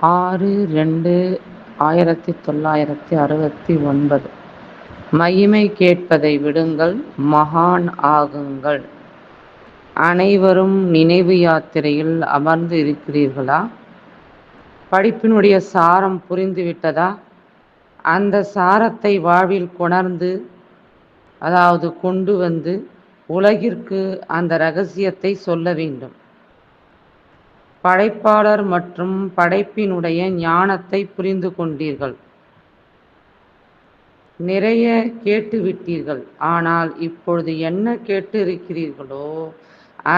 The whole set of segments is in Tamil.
6/2/1969. மகிமை கேட்பதை விடுங்கள், மகான் ஆகுங்கள். அனைவரும் நினைவு யாத்திரையில் அமர்ந்து இருக்கிறீர்களா? படிப்பினுடைய சாரம் புரிந்துவிட்டதா? அந்த சாரத்தை வாழ்வில் கொண்டு வந்து உலகிற்கு அந்த இரகசியத்தை சொல்ல வேண்டும். படைப்பாளர் மற்றும் படைப்பினுடைய ஞானத்தை புரிந்து கொண்டீர்கள். நிறைய கேட்டுவிட்டீர்கள். ஆனால் இப்பொழுது என்ன கேட்டு இருக்கிறீர்களோ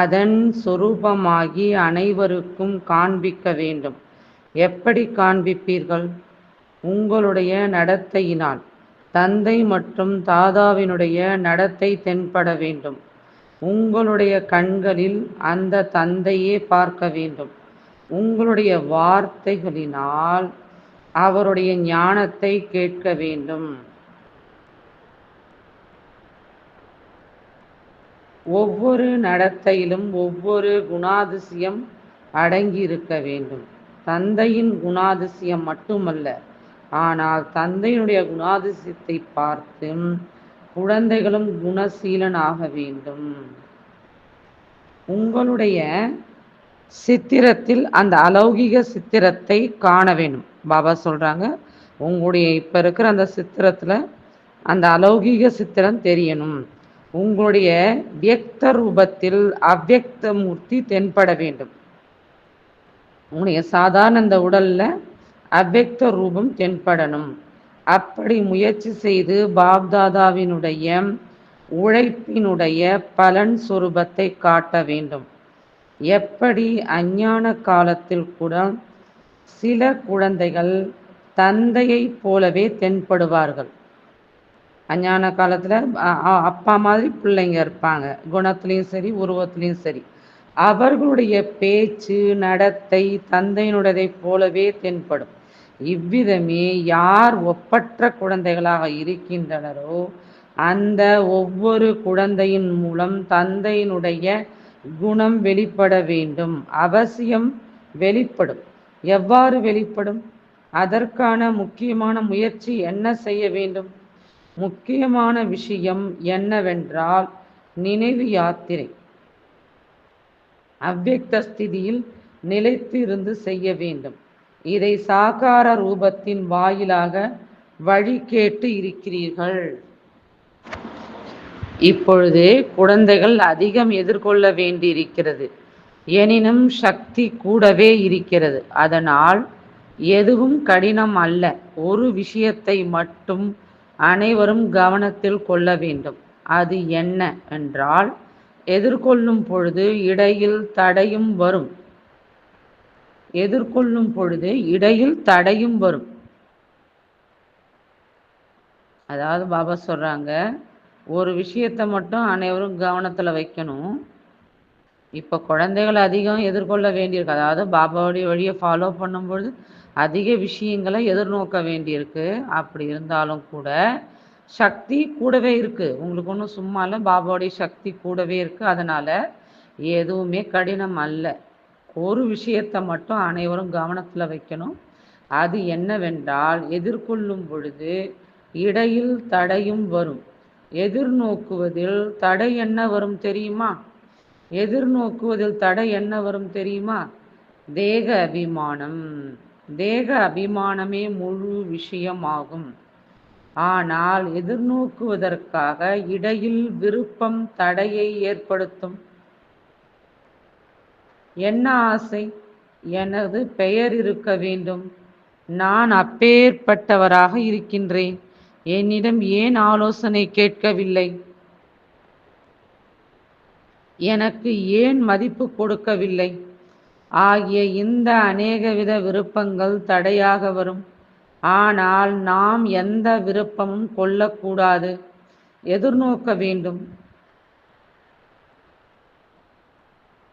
அதன் சொரூபமாகி அனைவருக்கும் காண்பிக்க வேண்டும். எப்படி காண்பிப்பீர்கள்? உங்களுடைய நடத்தையினால். தந்தை மற்றும் தாதாவினுடைய நடத்தை தென்பட வேண்டும். உங்களுடைய கண்களில் அந்த தந்தையே பார்க்க வேண்டும். உங்களுடைய வார்த்தைகளினால் அவருடைய ஞானத்தை கேட்க வேண்டும். ஒவ்வொரு நடத்தையிலும் ஒவ்வொரு குணாதிசயம் அடங்கி இருக்க வேண்டும். தந்தையின் குணாதிசயம் மட்டுமல்ல, ஆனால் தந்தையினுடைய குணாதிசயத்தை பார்த்து குழந்தைகளும் குணசீலனாக வேண்டும். உங்களுடைய சித்திரத்தில் அந்த அலௌகிக சித்திரத்தை காண வேண்டும். பாபா சொல்றாங்க, உங்களுடைய இப்ப இருக்கிற அந்த சித்திரத்துல அந்த அலௌகிக சித்திரம் தெரியணும். உங்களுடைய வியக்த ரூபத்தில் அவ்யக்த மூர்த்தி தென்பட வேண்டும். உங்களுடைய சாதாரண இந்த உடல்ல அவ்யக்த ரூபம் தென்படணும். அப்படி முயற்சி செய்து பாப்தாதாவினுடைய உழைப்பினுடைய பலன் சொரூபத்தை காட்ட வேண்டும். எப்படி அஞ்ஞான காலத்தில் கூட சில குழந்தைகள் தந்தையை போலவே தென்படுவார்கள். அஞ்ஞான காலத்துல அப்பா மாதிரி பிள்ளைங்க இருப்பாங்க, குணத்திலையும் சரி உருவத்திலையும் சரி. அவர்களுடைய பேச்சு நடத்தை தந்தையினுடையதை போலவே தென்படும். இவ்விதமே யார் ஒப்பற்ற குழந்தைகளாக இருக்கின்றனரோ அந்த ஒவ்வொரு குழந்தையின் மூலம் தந்தையினுடைய குணம் வெளிப்பட வேண்டும். அவசியம் வெளிப்படும். எவ்வாறு வெளிப்படும்? அதற்கான முக்கியமான முயற்சி என்ன செய்ய வேண்டும்? முக்கியமான விஷயம் என்னவென்றால் நினைவு யாத்திரை. அவ்யக்த ஸ்திதியில் நிலைத்து இருந்து செய்ய வேண்டும். இதை சாகார ரூபத்தின் வாயிலாக வழி கேட்டு இருக்கிறீர்கள். இப்பொழுது குழந்தைகள் அதிகம் எதிர்கொள்ள வேண்டியிருக்கிறது. எனினும் சக்தி கூடவே இருக்கிறது. அதனால் எதுவும் கடினம் அல்ல. ஒரு விஷயத்தை மட்டும் அனைவரும் கவனத்தில் கொள்ள வேண்டும். அது என்ன என்றால், எதிர்கொள்ளும் பொழுது இடையில் தடையும் வரும். எதிர்கொள்ளும் பொழுது இடையில் தடையும் வரும். அதாவது பாபா சொல்றாங்க, ஒரு விஷயத்தை மட்டும் அனைவரும் கவனத்துல வைக்கணும். இப்போ குழந்தைகள் அதிகம் எதிர்கொள்ள வேண்டியிருக்கு. அதாவது பாபாவுடைய வழியை ஃபாலோ பண்ணும்பொழுது அதிக விஷயங்களை எதிர்நோக்க வேண்டியிருக்கு. அப்படி இருந்தாலும் கூட சக்தி கூடவே இருக்கு. உங்களுக்கு ஒன்றும் சும்மா இல்லை, பாபாவுடைய சக்தி கூடவே இருக்கு. அதனால எதுவுமே கடினம் அல்ல. ஒரு விஷயத்தை மட்டும் அனைவரும் கவனத்தில் வைக்கணும். அது என்னவென்றால், எதிர்கொள்ளும் பொழுது இடையில் தடையும் வரும். எதிர்நோக்குவதில் தடை என்ன வரும் தெரியுமா? எதிர்நோக்குவதில் தடை என்ன வரும் தெரியுமா? தேக அபிமானம். தேக அபிமானமே முழு விஷயமாகும். ஆனால் எதிர்நோக்குவதற்காக இடையில் விருப்பம் தடையை ஏற்படுத்தும். என்ன ஆசை? எனது பெயர் இருக்க வேண்டும், நான் அப்பேற்பட்டவராக இருக்கின்றேன், என்னிடம் ஏன் ஆலோசனை கேட்கவில்லை, எனக்கு ஏன் மதிப்பு கொடுக்கவில்லை ஆகிய இந்த அநேகவித விருப்பங்கள் தடையாக வரும். ஆனால் நாம் எந்த விருப்பமும் கொள்ளக்கூடாது, எதிர்நோக்க வேண்டும்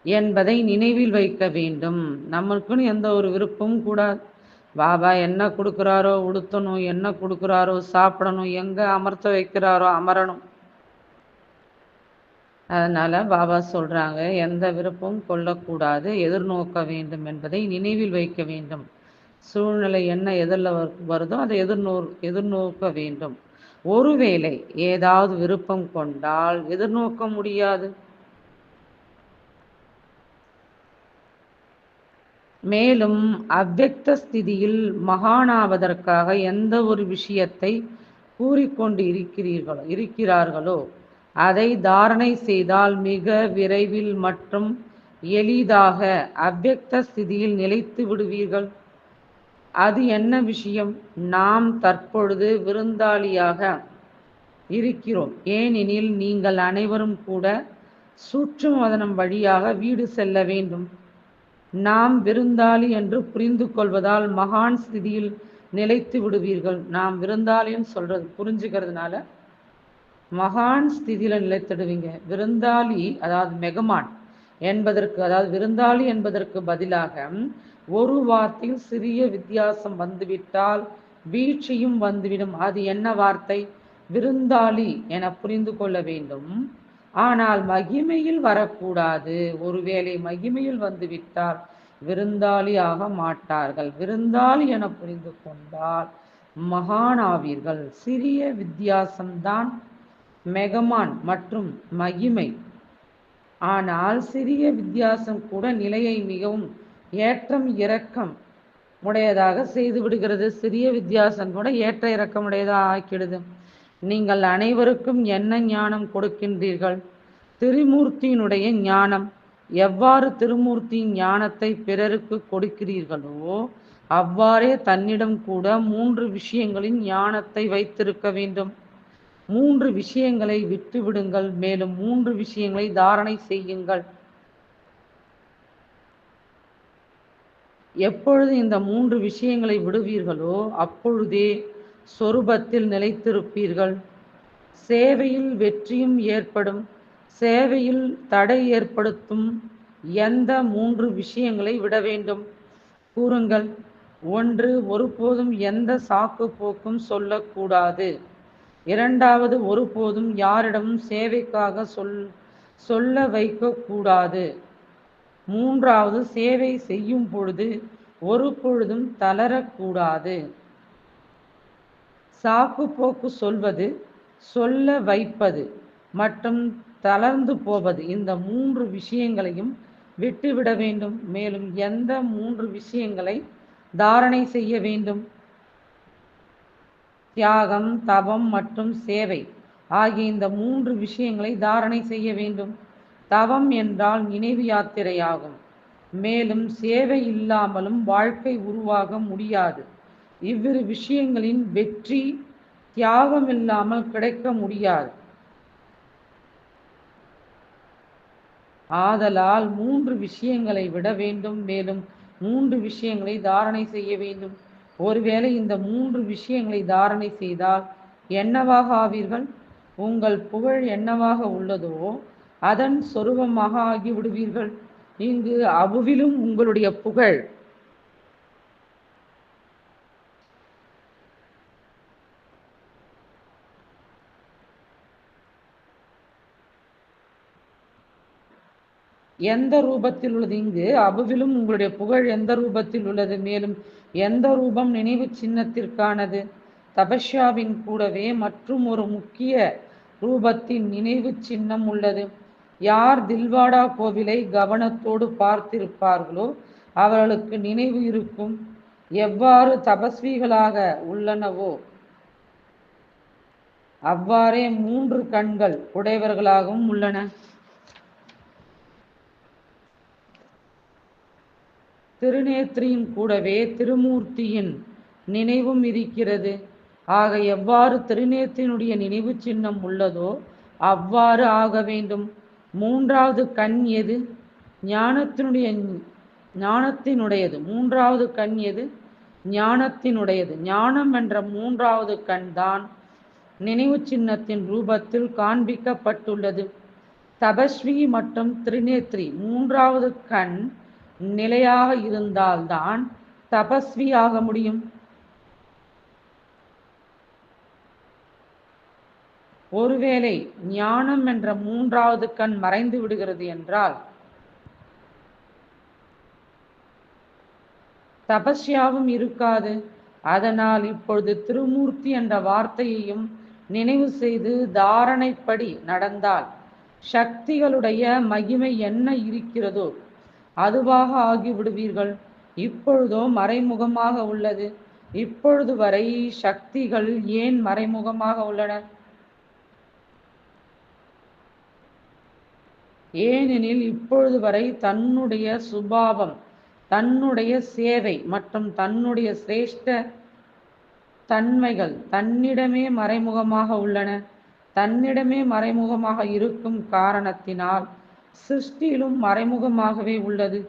என்பதை நினைவில் வைக்க வேண்டும். நம்மளுக்குன்னு எந்த ஒரு விருப்பமும் கூடாது. பாபா என்ன கொடுக்குறாரோ உடுத்தணும், என்ன கொடுக்குறாரோ சாப்பிடணும், எங்கே அமர்த்த வைக்கிறாரோ அமரணும். அதனால் பாபா சொல்கிறாங்க, எந்த விருப்பமும் கொள்ளக்கூடாது, எதிர்நோக்க வேண்டும் என்பதை நினைவில் வைக்க வேண்டும். சூழ்நிலை என்ன எதில் வருதோ அதை எதிர்நோக்க வேண்டும். ஒருவேளை ஏதாவது விருப்பம் கொண்டால் எதிர்நோக்க முடியாது. மேலும் அவ்வக்த ஸ்திதியில் மகானாவதற்காக எந்த ஒரு விஷயத்தை கூறிக்கொண்டு இருக்கிறார்களோ அதை தாரணை செய்தால் மிக விரைவில் மற்றும் எளிதாக அவ்வக்த ஸ்திதியில் நிலைத்து விடுவீர்கள். அது என்ன விஷயம்? நாம் தற்பொழுது விருந்தாளியாக இருக்கிறோம். ஏனெனில் நீங்கள் அனைவரும் கூட சூட்சுமவதனம் வழியாக வீடு செல்ல வேண்டும். நாம் விருந்தாளி என்று புரிந்து கொள்வதால் மகான் ஸ்திதியில் நிலைத்து விடுவீர்கள். நாம் விருந்தாளின்னு சொல்றது புரிஞ்சுக்கிறதுனால மகான் ஸ்திதியில நிலைத்திடுவீங்க. விருந்தாளி அதாவது மெகமான் என்பதற்கு, அதாவது விருந்தாளி என்பதற்கு பதிலாக ஒரு வார்த்தையில் சிறிய வித்தியாசம் வந்துவிட்டால் வீழ்ச்சியும் வந்துவிடும். அது என்ன வார்த்தை? விருந்தாளி என புரிந்து கொள்ள வேண்டும். ஆனால் மகிமையில் வரக்கூடாது. ஒருவேளை மகிமையில் வந்துவிட்டால் விருந்தாளி ஆக மாட்டார்கள். விருந்தாளி என புரிந்து கொண்டால் மகானாவீர்கள். சிறிய வித்தியாசம்தான் மெகமான் மற்றும் மகிமை. ஆனால் சிறிய வித்தியாசம் கூட நிலையை மிகவும் ஏற்றம் இறக்கம் உடையதாக செய்து விடுகிறது. சிறிய வித்தியாசம் கூட ஏற்ற இறக்கமுடையதாக ஆக்கிடுது. நீங்கள் அனைவருக்கும் என்ன ஞானம் கொடுக்கின்றீர்கள்? திருமூர்த்தியினுடைய ஞானம். எவ்வாறு திருமூர்த்தியின் ஞானத்தை பிறருக்கு கொடுக்கிறீர்களோ அவ்வாறே தன்னிடம் கூட 3 விஷயங்களின் ஞானத்தை வைத்திருக்க வேண்டும். 3 விஷயங்களை விட்டு விடுங்கள். மேலும் 3 விஷயங்களை தாரணை செய்யுங்கள். எப்பொழுது இந்த 3 விஷயங்களை விடுவீர்களோ அப்பொழுதே சொரூபத்தில் நிலைத்திருப்பீர்கள். சேவையில் வெற்றியும் ஏற்படும். சேவையில் தடை ஏற்படுத்தும் எந்த 3 விஷயங்களை விட வேண்டும்? கூறுங்கள். 1, ஒருபோதும் எந்த சாக்கு போக்கும் சொல்லக்கூடாது. 2வது, ஒருபோதும் யாரிடமும் சேவைக்காக சொல்ல வைக்கக்கூடாது. 3வது, சேவை செய்யும் பொழுது ஒரு பொழுதும் தளரக்கூடாது. சாக்கு போக்கு சொல்வது, சொல்ல வைப்பது மற்றும் தளர்ந்து போவது, இந்த 3 விஷயங்களையும் விட்டுவிட வேண்டும். மேலும் எந்த 3 விஷயங்களை தாரணை செய்ய வேண்டும்? தியாகம், தவம் மற்றும் சேவை ஆகிய இந்த 3 விஷயங்களை தாரணை செய்ய வேண்டும். தவம் என்றால் நினைவு யாத்திரையாகும். மேலும் சேவை இல்லாமலும் வாழ்க்கை உருவாக முடியாது. இவ்விரு விஷயங்களின் வெற்றி தியாகம் இல்லாமல் கிடைக்க முடியாது. ஆதலால் 3 விஷயங்களை விட வேண்டும். மேலும் 3 விஷயங்களை தாரணை செய்ய வேண்டும். ஒருவேளை இந்த 3 விஷயங்களை தாரணை செய்தால் என்னவாக ஆவீர்கள்? உங்கள் புகழ் என்னவாக உள்ளதோ அதன் சொரூபமாக ஆகிவிடுவீர்கள். இங்கு அவ்விலும் உங்களுடைய புகழ் எந்த ரூபத்தில் உள்ளது? இங்கு அவ்விலும் உங்களுடைய புகழ் எந்த ரூபத்தில் உள்ளது? மேலும் எந்த ரூபம் நினைவு சின்னத்திற்கானது? தபஸ்யாவின் கூடவே மற்றும் ஒரு முக்கிய ரூபத்தின் நினைவு சின்னம் உள்ளது. யார் தில்வாடா கோவிலை கவனத்தோடு பார்த்திருப்பார்களோ அவர்களுக்கு நினைவு இருக்கும். எவ்வாறு தபஸ்விகளாக உள்ளனவோ அவ்வாறே 3 கண்கள் உடையவர்களாகவும் உள்ளன. திருநேத்திரியின் கூடவே திருமூர்த்தியின் நினைவும் இருக்கிறது. ஆக எவ்வாறு திருநேத்தினுடைய நினைவு சின்னம் உள்ளதோ அவ்வாறு ஆக வேண்டும். 3வது கண் எது? ஞானத்தினுடையது. 3வது கண் எது? ஞானத்தினுடையது. ஞானம் என்ற 3வது கண் தான் நினைவு சின்னத்தின் ரூபத்தில் காண்பிக்கப்பட்டுள்ளது. தபஸ்வி மற்றும் திருநேத்ரி 3வது கண் நிலையாக இருந்தால்தான் தபஸ்வி ஆக முடியும். ஒருவேளை ஞானம் என்ற 3வது கண் மறைந்து விடுகிறது என்றால் தபஸ்யாவும் இருக்காது. அதனால் இப்பொழுது திருமூர்த்தி என்ற வார்த்தையையும் நினைவு செய்து தாரணைப்படி நடந்தால் சக்திகளுடைய மகிமை என்ன இருக்கிறதோ அதுவாக ஆகிவிடுவீர்கள். இப்பொழுதோ மறைமுகமாக உள்ளது. இப்பொழுது வரை சக்திகள் ஏன் மறைமுகமாக உள்ளன? ஏனெனில் இப்பொழுது வரை தன்னுடைய சுபாவம், தன்னுடைய சேவை மற்றும் தன்னுடைய சிரேஷ்ட தன்மைகள் தன்னிடமே மறைமுகமாக உள்ளன. தன்னிடமே மறைமுகமாக இருக்கும் காரணத்தினால் சிருஷ்டியிலும் மறைமுகமாகவே உள்ளது.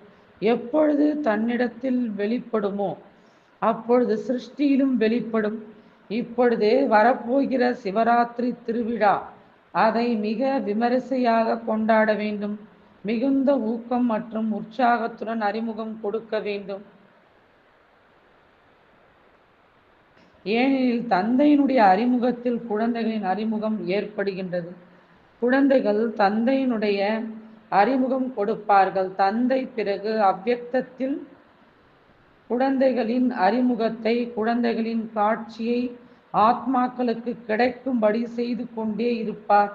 எப்பொழுது தன்னிடத்தில் வெளிப்படுமோ அப்பொழுது சிருஷ்டியிலும் வெளிப்படும். இப்பொழுது வரப்போகிற சிவராத்திரி திருவிழா, அதை மிக விமரிசையாக கொண்டாட வேண்டும். மிகுந்த ஊக்கம் மற்றும் உற்சாகத்துடன் அறிமுகம் கொடுக்க வேண்டும். ஏனெனில் தந்தையினுடைய அறிமுகத்தில் குழந்தைகளின் அறிமுகம் ஏற்படுகின்றது. குழந்தைகள் தந்தையினுடைய அறிமுகம் கொடுப்பார்கள். தந்தை பிறகு அவ்வியக்தத்தில் குழந்தைகளின் அறிமுகத்தை, குழந்தைகளின் காட்சியை ஆத்மாக்களுக்கு கிடைக்கும்படி செய்து கொண்டே இருப்பார்.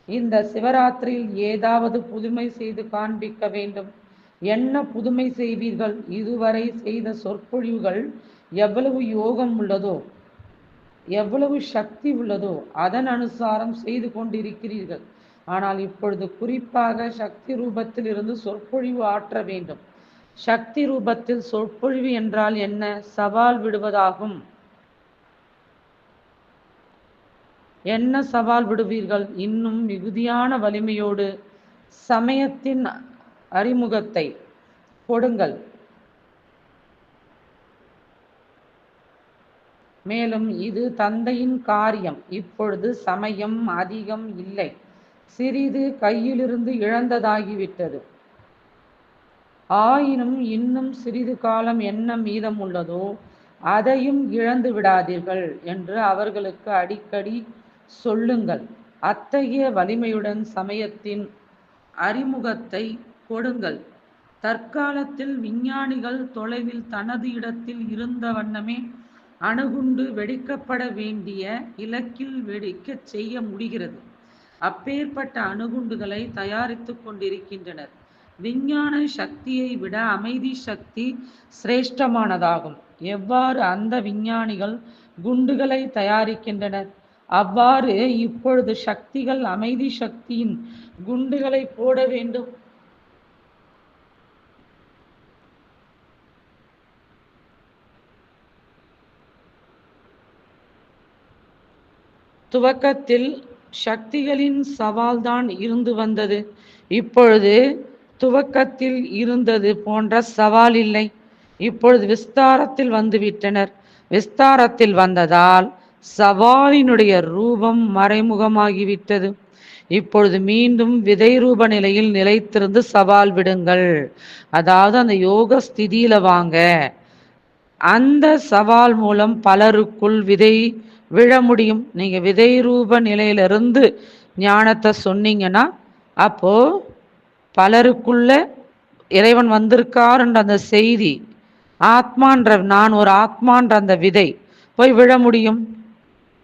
இந்த சிவராத்திரியில் ஏதாவது புதுமை செய்து காண்பிக்க வேண்டும். என்ன புதுமை செய்வீர்கள்? இதுவரை செய்த சொற்பொழிவுகள் எவ்வளவு யோகம் உள்ளதோ, எவ்வளவு சக்தி உள்ளதோ அதன் அனுசாரம் செய்து கொண்டிருக்கிறீர்கள். ஆனால் இப்பொழுது குறிப்பாக சக்தி ரூபத்தில் இருந்து சொற்பொழிவு ஆற்ற வேண்டும். சக்தி ரூபத்தில் சொற்பொழிவு என்றால் என்ன? சவால் விடுவதாகும். என்ன சவால் விடுவீர்கள்? இன்னும் மிகுதியான வலிமையோடு சமயத்தின் அறிமுகத்தை கொடுங்கள். மேலும் இது தந்தையின் காரியம். இப்பொழுது சமயம் அதிகம் இல்லை, சிறிது கையிலிருந்து இழந்ததாகிவிட்டது. ஆயினும் இன்னும் சிறிது காலம் என்ன மீதம் உள்ளதோ அதையும் இழந்து விடாதீர்கள் என்று அவர்களுக்கு அடிக்கடி சொல்லுங்கள். அத்தகைய வலிமையுடன் சமயத்தின் அறிமுகத்தை கொடுங்கள். தற்காலத்தில் விஞ்ஞானிகள் தொலைவில் தனது இடத்தில் இருந்த வண்ணமே அணுகுண்டு வெடிக்கப்பட வேண்டிய இலக்கில் வெடிக்கச் செய்ய முடிகிறது. அப்பேற்பட்ட அணுகுண்டுகளை தயாரித்து கொண்டிருக்கின்றனர். விஞ்ஞான சக்தியை விட அமைதி சக்தி சிரேஷ்டமானதாகும். எவ்வாறு அந்த விஞ்ஞானிகள் குண்டுகளை தயாரிக்கின்றனர், அவ்வாறு இப்பொழுது சக்திகள் அமைதி சக்தியின் குண்டுகளை போட வேண்டும். துவக்கத்தில் சக்திகளின் சவால்தான் இருந்து வந்தது. இப்பொழுது துவக்கத்தில் இருந்தது போன்ற சவால் இல்லை. இப்பொழுது விஸ்தாரத்தில் வந்துவிட்டனர். விஸ்தாரத்தில் வந்ததால் சவாலினுடைய ரூபம் மறைமுகமாகிவிட்டது. இப்பொழுது மீண்டும் விதை ரூப நிலையில் நிலைத்திருந்து சவால் விடுங்கள். அதாவது அந்த யோக ஸ்திதியில வாங்க. அந்த சவால் மூலம் பலருக்குள் விதை விழ முடியும். நீங்க விதை ரூப நிலையிலிருந்து ஞானத்தை சொன்னீங்கன்னா அப்போ பலருக்குள்ள இறைவன் வந்திருக்காருன்ற அந்த செய்தி, ஆத்மான்ற நான் ஒரு ஆத்மான்ற அந்த விதை போய் விழ முடியும்.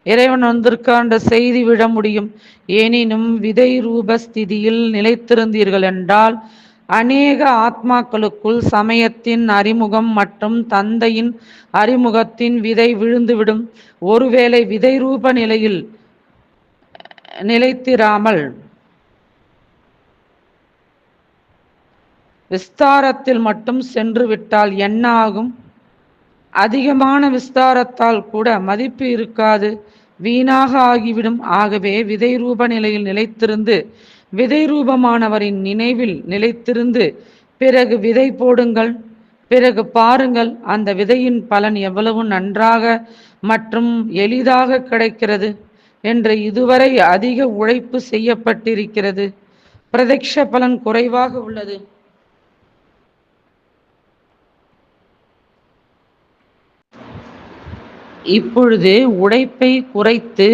இறைவன் வந்திருக்கான்ற செய்தி விழ முடியும். எனினும் விதை ரூபஸ்திதியில் நிலைத்திருந்தீர்கள் என்றால் அநேக ஆத்மாக்களுக்குள் சமயத்தின் அறிமுகம் மற்றும் தந்தையின் அறிமுகத்தின் விதை விழுந்துவிடும். ஒருவேளை விதை ரூப நிலையில் நிலைத்திராமல் விஸ்தாரத்தில் மட்டும் சென்று விட்டால் என்ன ஆகும்? அதிகமான விஸ்தாரத்தால் கூட மதிப்பு இருக்காது, வீணாக ஆகிவிடும். ஆகவே விதை ரூப நிலையில் நிலைத்திருந்து விதை ரூபமானவரின் நினைவில் நிலைத்திருந்து பிறகு விதை போடுங்கள். பிறகு பாருங்கள் அந்த விதையின் பலன் எவ்வளவு நன்றாக மற்றும் எளிதாக கிடைக்கிறது என்று. இதுவரை அதிக உழைப்பு செய்யப்பட்டிருக்கிறது, பிரத்யக்ஷ பலன் குறைவாக உள்ளது. இப்பொழுது உழைப்பை குறைத்து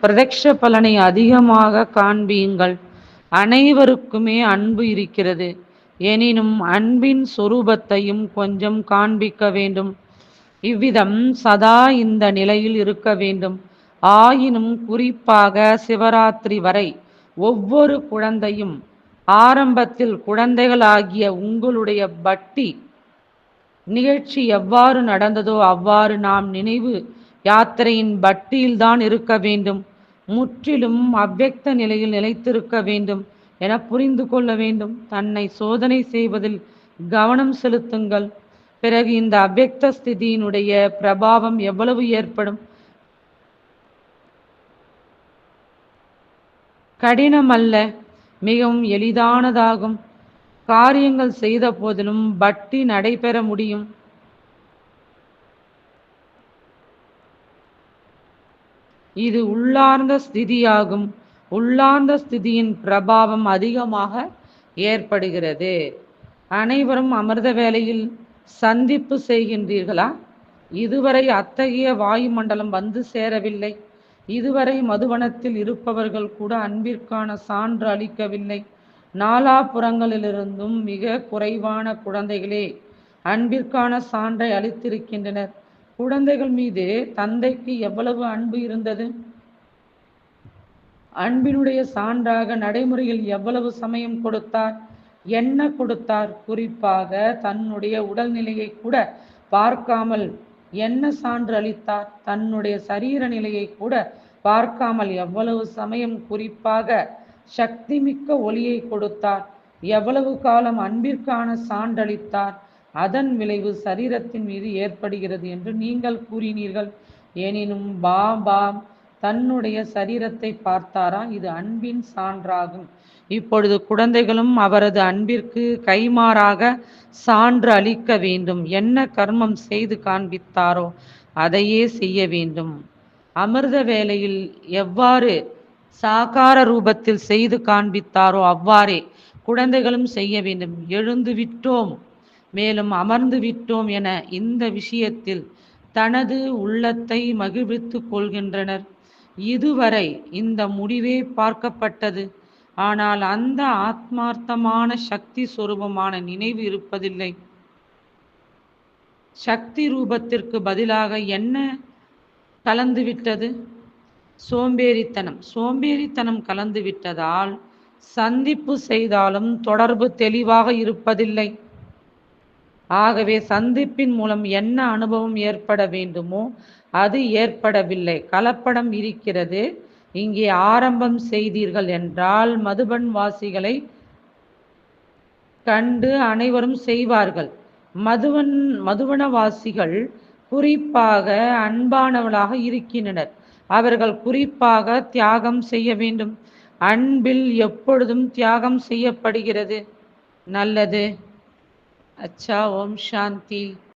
பிரத்யக்ஷ பலனை அதிகமாக காண்பியுங்கள். அனைவருக்குமே அன்பு இருக்கிறது. எனினும் அன்பின் சொரூபத்தையும் கொஞ்சம் காண்பிக்க வேண்டும். இவ்விதம் சதா இந்த நிலையில் இருக்க வேண்டும். ஆயினும் குறிப்பாக சிவராத்திரி வரை ஒவ்வொரு குழந்தையும் ஆரம்பத்தில் குழந்தைகளாகிய உங்களுடைய பக்தி நிகழ்ச்சி எவ்வாறு நடந்ததோ அவ்வாறு நாம் நினைவு யாத்திரையின் பக்தியில்தான் இருக்க வேண்டும். முற்றிலும் அவ்வக்த நிலையில் நிலைத்திருக்க வேண்டும் என புரிந்து கொள்ள வேண்டும். தன்னை சோதனை செய்வதில் கவனம் செலுத்துங்கள். பிறகு இந்த அவ்வக்த ஸ்திதியினுடைய பிரபாவம் எவ்வளவு ஏற்படும்? கடினமல்ல, மிகவும் எளிதானதாகும். காரியங்கள் செய்த போதிலும் பக்தி நடைபெற முடியும். இது உள்ளார்ந்த ஸ்திதியாகும். உள்ளார்ந்த ஸ்திதியின் பிரபாவம் அதிகமாக ஏற்படுகிறது. அனைவரும் அமிர்த வேளையில் சந்திப்பு செய்கின்றீர்களா? இதுவரை அத்தகைய வாயுமண்டலம் வந்து சேரவில்லை. இதுவரை மதுவனத்தில் இருப்பவர்கள் கூட அன்பிற்கான சான்று அளிக்கவில்லை. நாலாபுறங்களிலிருந்தும் மிக குறைவான குழந்தைகளே அன்பிற்கான சான்றை அளித்திருக்கின்றனர். குழந்தைகள் மீது தந்தைக்கு எவ்வளவு அன்பு இருந்தது? அன்பினுடைய சான்றாக நடைமுறையில் எவ்வளவு சமயம் கொடுத்தார்? என்ன கொடுத்தார்? குறிப்பாக தன்னுடைய உடல்நிலையை கூட பார்க்காமல் என்ன சான்று அளித்தார்? தன்னுடைய சரீர நிலையை கூட பார்க்காமல் எவ்வளவு சமயம் குறிப்பாக சக்தி மிக்க ஒளியை கொடுத்தார்? எவ்வளவு காலம் அன்பிற்கான சான்றளித்தார்? அதன் விளைவு சரீரத்தின் மீது ஏற்படுகிறது என்று நீங்கள் கூறினீர்கள். எனினும் பாபா தன்னுடைய சரீரத்தை பார்த்தாரா? இது அன்பின் சான்றாகும். இப்பொழுது குழந்தைகளும் அவரது அன்பிற்கு கைமாறாக சான்று அளிக்க வேண்டும். என்ன கர்மம் செய்து காண்பித்தாரோ அதையே செய்ய வேண்டும். அமிர்த வேளையில் எவ்வாறு சாகார ரூபத்தில் செய்து காண்பித்தாரோ அவ்வாறே குழந்தைகளும் செய்ய வேண்டும். எழுந்து விட்டோம், மேலும் அமர்ந்து விட்டோம் என இந்த விஷயத்தில் தனது உள்ளத்தை மகிழ்வித்து கொள்கின்றனர். இதுவரை இந்த முடிவே பார்க்கப்பட்டது. ஆனால் அந்த ஆத்மார்த்தமான சக்தி சொரூபமான நினைவு இருப்பதில்லை. சக்தி ரூபத்திற்கு பதிலாக என்ன கலந்துவிட்டது? சோம்பேறித்தனம். சோம்பேறித்தனம் கலந்துவிட்டதால் சந்திப்பு செய்தாலும் தொடர்பு தெளிவாக இருப்பதில்லை. ஆகவே சந்திப்பின் மூலம் என்ன அனுபவம் ஏற்பட வேண்டுமோ அது ஏற்படவில்லை. கலப்படம் இருக்கிறது. இங்கே ஆரம்பம் செய்தீர்கள் என்றால் மதுபன் வாசிகளை கண்டு அனைவரும் செய்வார்கள். மதுவனவாசிகள் குறிப்பாக அன்பானவர்களாக இருக்கின்றனர். அவர்கள் குறிப்பாக தியாகம் செய்ய வேண்டும். அன்பில் எப்பொழுதும் தியாகம் செய்யப்படுகிறது. நல்லது. अच्छा, ओम शांति।